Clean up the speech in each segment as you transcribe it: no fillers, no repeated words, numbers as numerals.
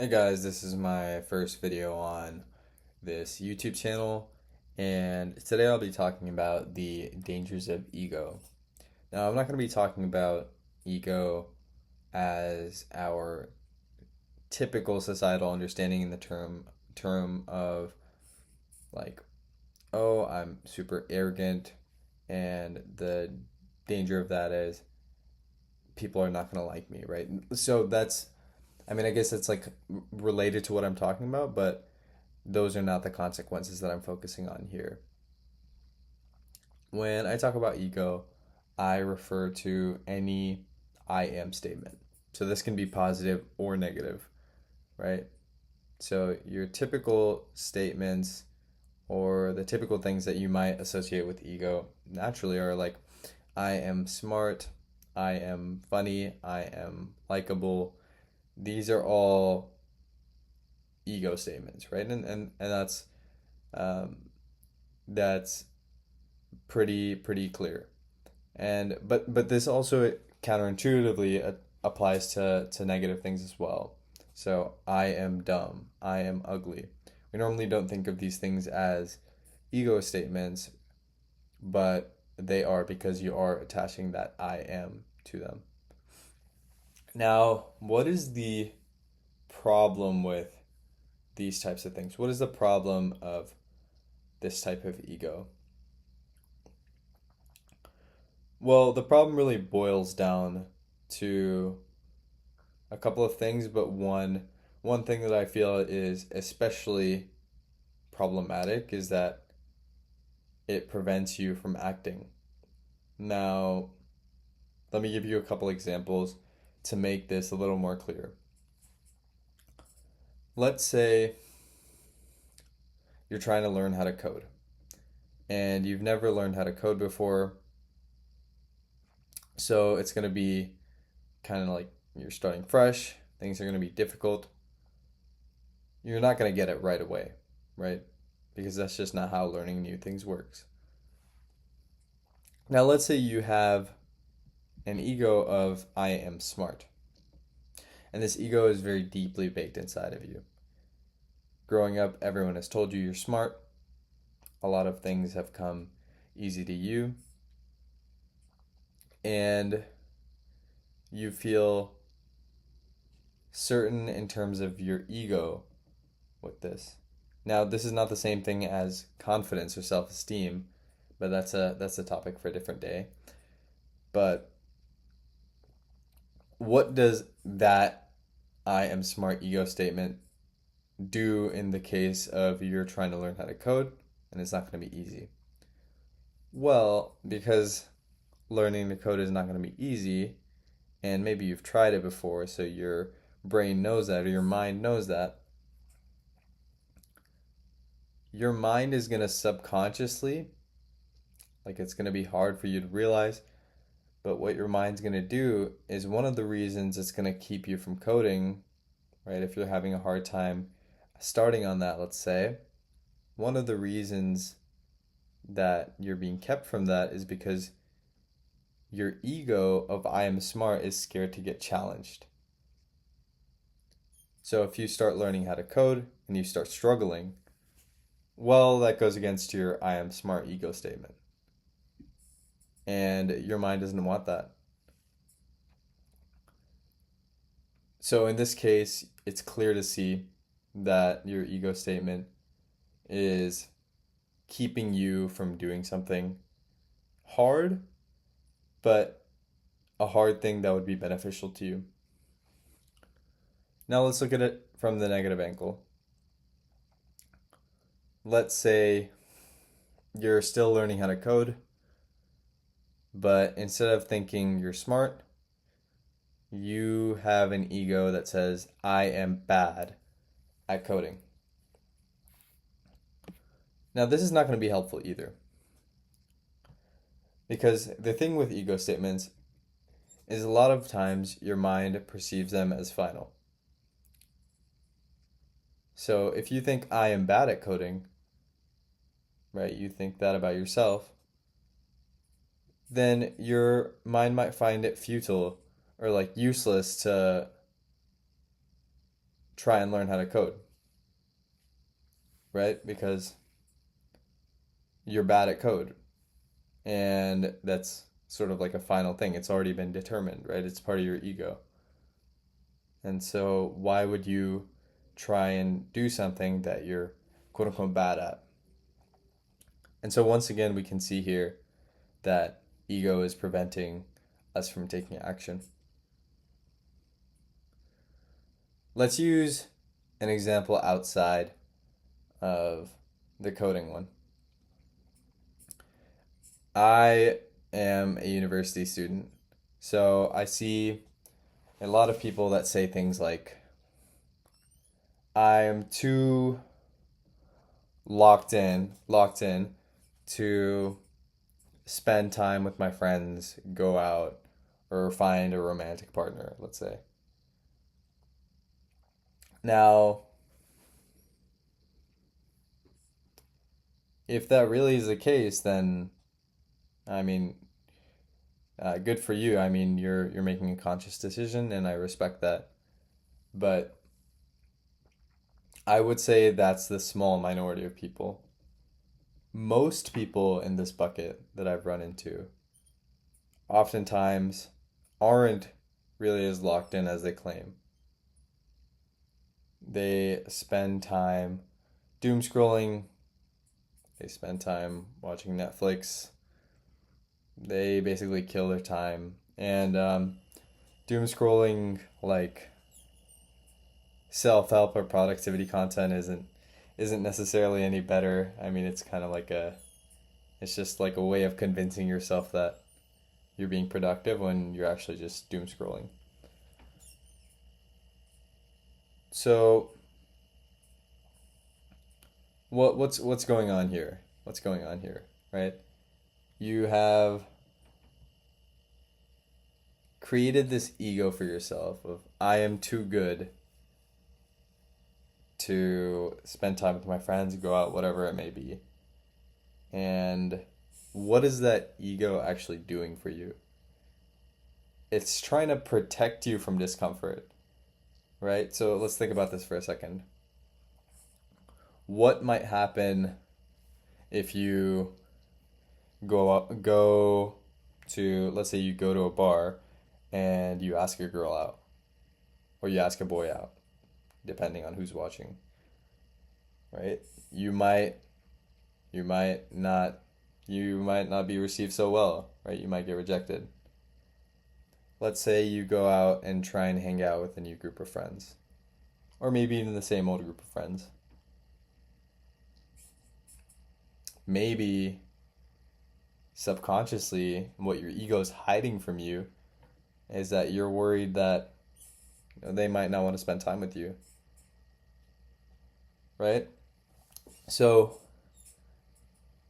Hey guys, this is my first video on this YouTube channel, and today I'll be talking about the dangers of ego. Now, I'm not going to be talking about ego as our typical societal understanding in the term of like, oh, I'm super arrogant, and the danger of that is people are not going to like me, right? So I guess it's like related to what I'm talking about, but those are not the consequences that I'm focusing on here. When I talk about ego, I refer to any I am statement. So this can be positive or negative, right? So your typical statements or the typical things that you might associate with ego naturally are like, I am smart, I am funny, I am likable. These are all ego statements, right? And um, that's pretty clear. And but this also counterintuitively applies to negative things as well. So I am dumb, I am ugly. We normally don't think of these things as ego statements, but they are because you are attaching that I am to them. Now, what is the problem with these types of things? What is the problem of this type of ego? Well, the problem really boils down to a couple of things, but one thing that I feel is especially problematic is that it prevents you from acting. Now, let me give you a couple examples to make this a little more clear. Let's say you're trying to learn how to code and you've never learned how to code before, so it's going to be kind of like you're starting fresh, things are going to be difficult. You're not going to get it right away, right? Because that's just not how learning new things works. Now, let's say you have an ego of I am smart. And this ego is very deeply baked inside of you. Growing up, everyone has told you you're smart. A lot of things have come easy to you. And you feel certain in terms of your ego with this. Now, this is not the same thing as confidence or self-esteem, but that's a topic for a different day. But what does that I am smart ego statement do in the case of you're trying to learn how to code and it's not going to be easy? Well, because learning to code is not going to be easy, and maybe you've tried it before, so your brain knows that or your mind knows that, your mind is going to subconsciously, like it's going to be hard for you to realize, but what your mind's going to do is one of the reasons it's going to keep you from coding, right? If you're having a hard time starting on that, let's say, one of the reasons that you're being kept from that is because your ego of I am smart is scared to get challenged. So if you start learning how to code and you start struggling, well, that goes against your I am smart ego statement. And your mind doesn't want that. So in this case, it's clear to see that your ego statement is keeping you from doing something hard, but a hard thing that would be beneficial to you. Now let's look at it from the negative angle. Let's say you're still learning how to code, but instead of thinking you're smart, you have an ego that says, I am bad at coding. Now, this is not going to be helpful either. Because the thing with ego statements is a lot of times your mind perceives them as final. So if you think I am bad at coding, right, you think that about yourself, then your mind might find it futile or like useless to try and learn how to code, right? Because you're bad at code. And that's sort of like a final thing. It's already been determined, right? It's part of your ego. And so why would you try and do something that you're quote unquote bad at? And so once again, we can see here that ego is preventing us from taking action. Let's use an example outside of the coding one. I am a university student, so I see a lot of people that say things like, I'm too locked in to spend time with my friends, go out, or find a romantic partner, let's say. Now, if that really is the case, then I mean, good for you. I mean, you're making a conscious decision, and I respect that. But I would say that's the small minority of people. Most people in this bucket that I've run into oftentimes aren't really as locked in as they claim. They spend time doom scrolling, they spend time watching Netflix, they basically kill their time. And doom scrolling, like self help or productivity content, isn't necessarily any better. I mean, it's kind of like it's just like a way of convincing yourself that you're being productive when you're actually just doom scrolling. So what's going on here? What's going on here, right? You have created this ego for yourself of I am too good to spend time with my friends, go out, whatever it may be. And what is that ego actually doing for you? It's trying to protect you from discomfort, right? So let's think about this for a second. What might happen if you go to, let's say you go to a bar and you ask a girl out or you ask a boy out, depending on who's watching, right? You might not be received so well, right? You might get rejected. Let's say you go out and try and hang out with a new group of friends, or maybe even the same old group of friends. Maybe subconsciously, what your ego is hiding from you is that you're worried that they might not want to spend time with you, right? So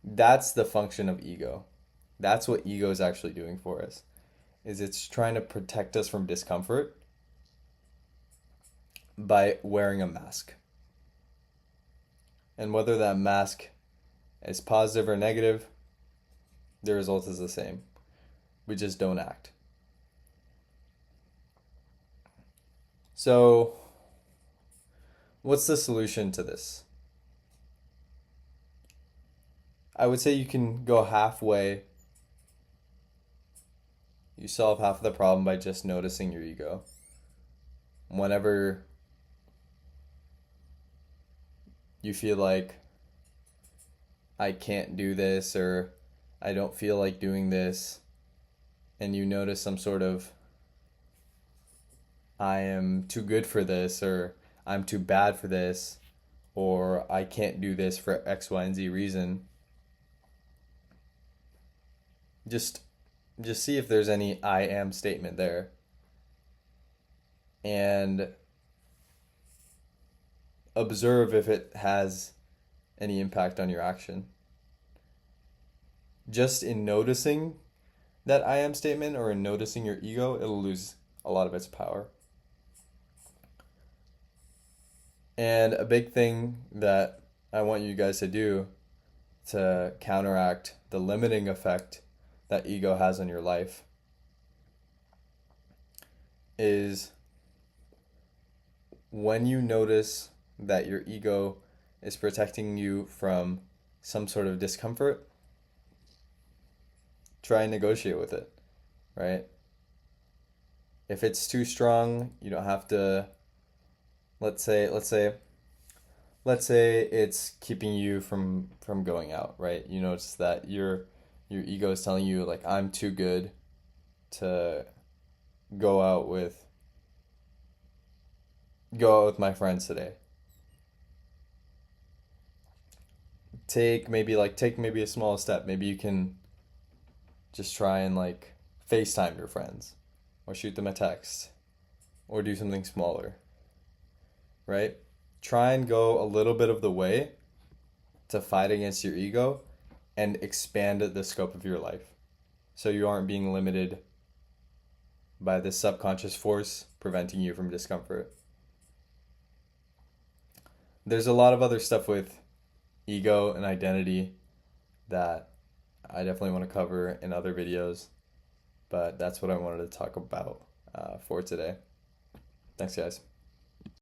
that's the function of ego. That's what ego is actually doing for us. Is it's trying to protect us from discomfort by wearing a mask. And whether that mask is positive or negative, the result is the same. We just don't act. So, what's the solution to this? I would say you can go halfway. You solve half of the problem by just noticing your ego. Whenever you feel like I can't do this or I don't feel like doing this, and you notice some sort of I am too good for this or I'm too bad for this or I can't do this for X, Y, and Z reason, just see if there's any I am statement there and observe if it has any impact on your action. Just in noticing that I am statement or in noticing your ego, it'll lose a lot of its power. And a big thing that I want you guys to do to counteract the limiting effect that ego has on your life is when you notice that your ego is protecting you from some sort of discomfort, try and negotiate with it, right? If it's too strong, you don't have to, let's say it's keeping you from going out, right? You notice that your ego is telling you like I'm too good to go out with go out with my friends today. Take maybe a small step. Maybe you can just try and like FaceTime your friends or shoot them a text or do something smaller, right? Try and go a little bit of the way to fight against your ego and expand the scope of your life so you aren't being limited by this subconscious force preventing you from discomfort. There's a lot of other stuff with ego and identity that I definitely want to cover in other videos, but that's what I wanted to talk about for today. Thanks, guys.